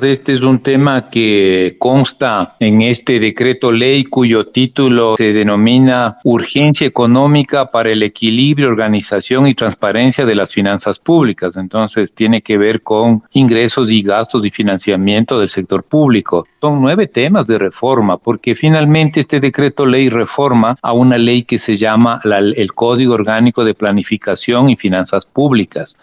Este es un tema que consta en este decreto ley cuyo título se denomina Urgencia Económica para el Equilibrio, Organización y Transparencia de las Finanzas Públicas. Entonces tiene que ver con ingresos y gastos y financiamiento del sector público. Son 9 temas de reforma porque finalmente este decreto ley reforma a una ley que se llama el Código Orgánico de Planificación y Finanzas Públicas.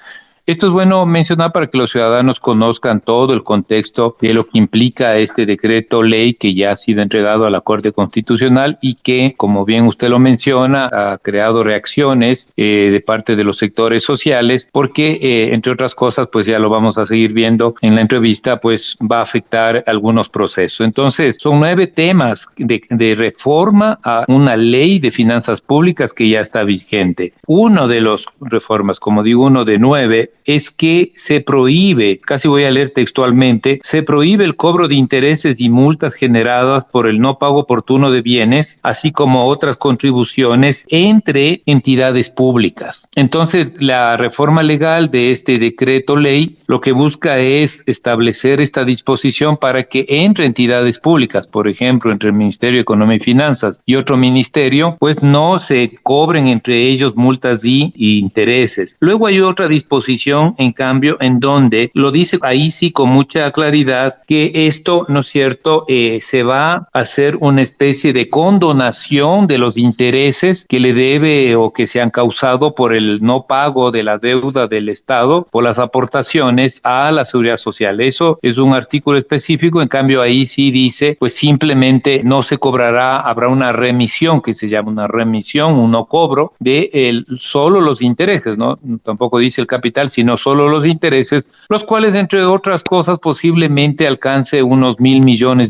Esto es bueno mencionar para que los ciudadanos conozcan todo el contexto de lo que implica este decreto ley que ya ha sido entregado a la Corte Constitucional y que, como bien usted lo menciona, ha creado reacciones de parte de los sectores sociales porque, entre otras cosas, pues ya lo vamos a seguir viendo en la entrevista, pues va a afectar algunos procesos. Entonces, son 9 temas de reforma a una ley de finanzas públicas que ya está vigente. Uno de los reformas, como digo, uno de 9, es que se prohíbe, casi voy a leer textualmente, se prohíbe el cobro de intereses y multas generadas por el no pago oportuno de bienes, así como otras contribuciones entre entidades públicas. Entonces, la reforma legal de este decreto ley lo que busca es establecer esta disposición para que entre entidades públicas, por ejemplo, entre el Ministerio de Economía y Finanzas y otro ministerio, pues no se cobren entre ellos multas y intereses. Luego hay otra disposición, en cambio, en donde lo dice ahí sí con mucha claridad que esto, ¿no es cierto?, se va a hacer una especie de condonación de los intereses que le debe o que se han causado por el no pago de la deuda del Estado por las aportaciones a la seguridad social. Eso es un artículo específico, en cambio ahí sí dice, pues simplemente no se cobrará, habrá una remisión que se llama una remisión, un no cobro de solo los intereses, ¿no? Tampoco dice el capital, sino solo los intereses, los cuales, entre otras cosas, posiblemente alcance unos $1,000 millones.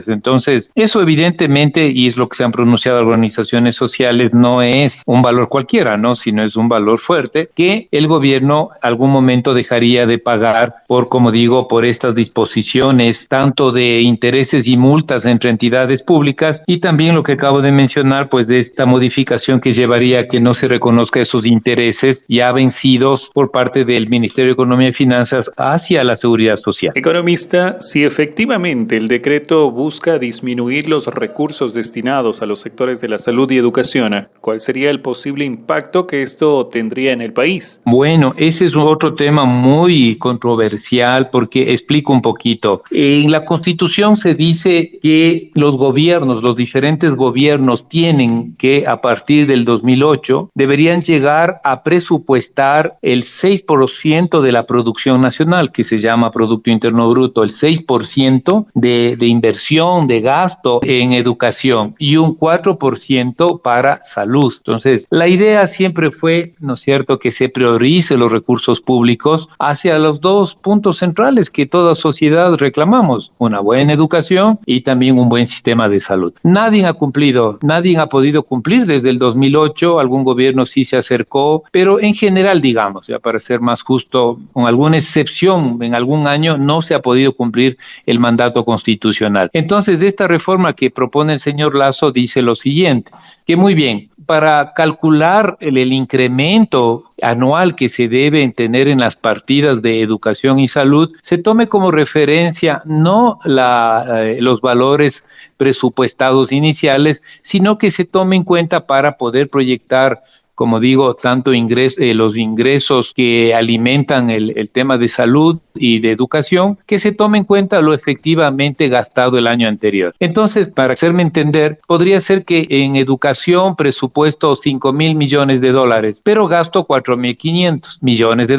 Entonces, eso evidentemente, y es lo que se han pronunciado organizaciones sociales, no es un valor cualquiera, ¿no? Sino es un valor fuerte que el gobierno algún momento dejaría de pagar por, como digo, por estas disposiciones, tanto de intereses y multas entre entidades públicas, y también lo que acabo de mencionar, pues de esta modificación que llevaría a que no se reconozca esos intereses ya vencidos por parte del Ministerio de Economía y Finanzas hacia la Seguridad Social. Economista, si efectivamente el decreto busca disminuir los recursos destinados a los sectores de la salud y educación, ¿cuál sería el posible impacto que esto tendría en el país? Bueno, ese es otro tema muy controversial porque explico un poquito. En la Constitución se dice que los gobiernos, los diferentes gobiernos tienen que a partir del 2008 deberían llegar a presupuestar el 6% de la producción nacional, que se llama Producto Interno Bruto, el 6% de inversión, de gasto en educación y un 4% para salud. Entonces, la idea siempre fue, ¿no es cierto?, que se priorice los recursos públicos hacia los 2 puntos centrales que toda sociedad reclamamos, una buena educación y también un buen sistema de salud. Nadie ha cumplido, nadie ha podido cumplir desde el 2008, algún gobierno sí se acercó, pero en general, digamos, ya para ser más justo, con alguna excepción, en algún año no se ha podido cumplir el mandato constitucional. Entonces, esta reforma que propone el señor Lasso dice lo siguiente, que muy bien, para calcular el incremento anual que se debe tener en las partidas de educación y salud, se tome como referencia no los valores presupuestados iniciales, sino que se tome en cuenta para poder proyectar, como digo, tanto los ingresos que alimentan el tema de salud y de educación, que se tome en cuenta lo efectivamente gastado el año anterior. Entonces, para hacerme entender, podría ser que en educación presupuesto $5,000 millones, pero gasto $4,500 millones.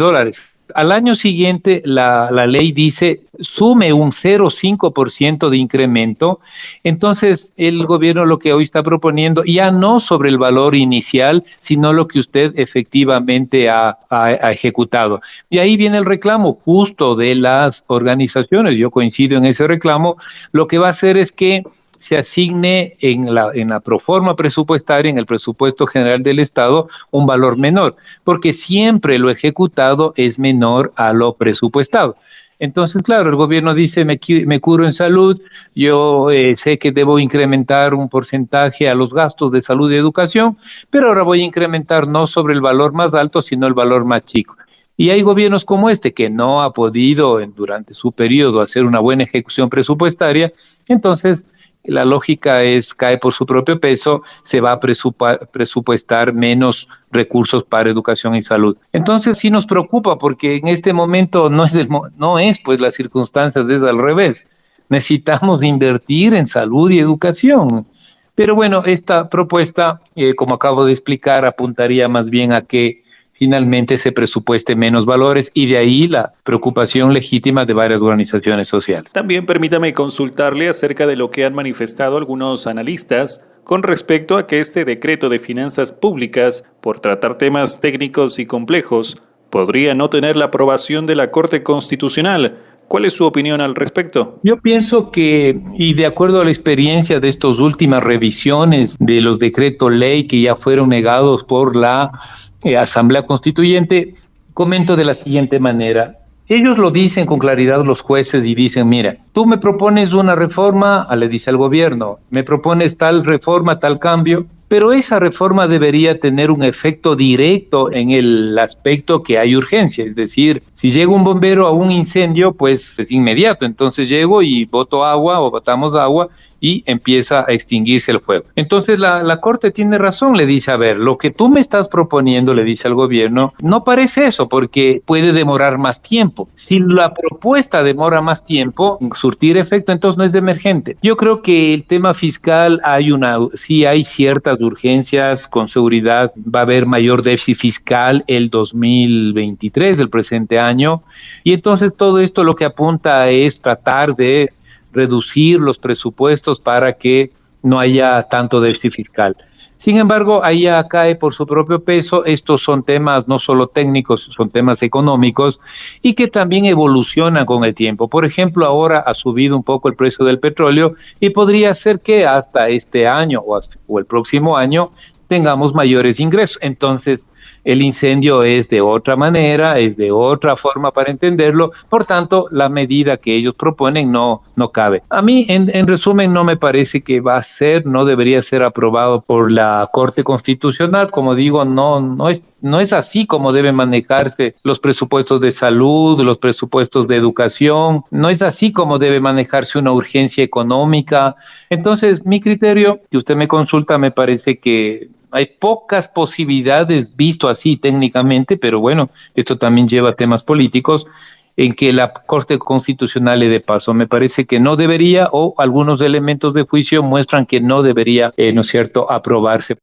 Al año siguiente, la ley dice, sume un 0,5% de incremento, entonces el gobierno lo que hoy está proponiendo, ya no sobre el valor inicial, sino lo que usted efectivamente ha ejecutado. Y ahí viene el reclamo justo de las organizaciones, yo coincido en ese reclamo, lo que va a hacer es que se asigne en la proforma presupuestaria, en el presupuesto general del Estado, un valor menor, porque siempre lo ejecutado es menor a lo presupuestado. Entonces, claro, el gobierno dice, me curo en salud, yo sé que debo incrementar un porcentaje a los gastos de salud y educación, pero ahora voy a incrementar no sobre el valor más alto, sino el valor más chico. Y hay gobiernos como este que no ha podido durante su periodo hacer una buena ejecución presupuestaria, entonces la lógica es cae por su propio peso, se va a presupuestar menos recursos para educación y salud. Entonces sí nos preocupa porque en este momento no es pues las circunstancias, es al revés. Necesitamos invertir en salud y educación. Pero bueno, esta propuesta, como acabo de explicar, apuntaría más bien a que finalmente se presupueste menos valores y de ahí la preocupación legítima de varias organizaciones sociales. También permítame consultarle acerca de lo que han manifestado algunos analistas con respecto a que este decreto de finanzas públicas, por tratar temas técnicos y complejos, podría no tener la aprobación de la Corte Constitucional. ¿Cuál es su opinión al respecto? Yo pienso que, y de acuerdo a la experiencia de estas últimas revisiones de los decretos ley que ya fueron negados por la Asamblea Constituyente, comento de la siguiente manera. Ellos lo dicen con claridad los jueces y dicen, mira, tú me propones una reforma, le dice al gobierno, me propones tal reforma, tal cambio, pero esa reforma debería tener un efecto directo en el aspecto que hay urgencia, es decir, si llega un bombero a un incendio, pues es inmediato, entonces llego y boto agua o botamos agua y empieza a extinguirse el fuego. Entonces la Corte tiene razón, le dice, a ver, lo que tú me estás proponiendo, le dice al gobierno, no parece eso porque puede demorar más tiempo. Si la propuesta demora más tiempo en surtir efecto, entonces no es de emergente. Yo creo que el tema fiscal sí hay ciertas urgencias, con seguridad va a haber mayor déficit fiscal el 2023, el presente año, y entonces todo esto lo que apunta es tratar de reducir los presupuestos para que no haya tanto déficit fiscal. Sin embargo, ahí ya cae por su propio peso. Estos son temas no solo técnicos, son temas económicos y que también evolucionan con el tiempo. Por ejemplo, ahora ha subido un poco el precio del petróleo y podría ser que hasta este año o el próximo año tengamos mayores ingresos. Entonces, el incendio es de otra manera, es de otra forma para entenderlo, por tanto, la medida que ellos proponen no cabe. A mí, en resumen, no me parece que no debería ser aprobado por la Corte Constitucional. Como digo, no es así como deben manejarse los presupuestos de salud, los presupuestos de educación, no es así como debe manejarse una urgencia económica. Entonces, mi criterio, que usted me consulta, me parece que hay pocas posibilidades, visto así técnicamente, pero bueno, esto también lleva a temas políticos, en que la Corte Constitucional le dé paso. Me parece que no debería, o algunos elementos de juicio muestran que no debería, ¿no es cierto?, aprobarse.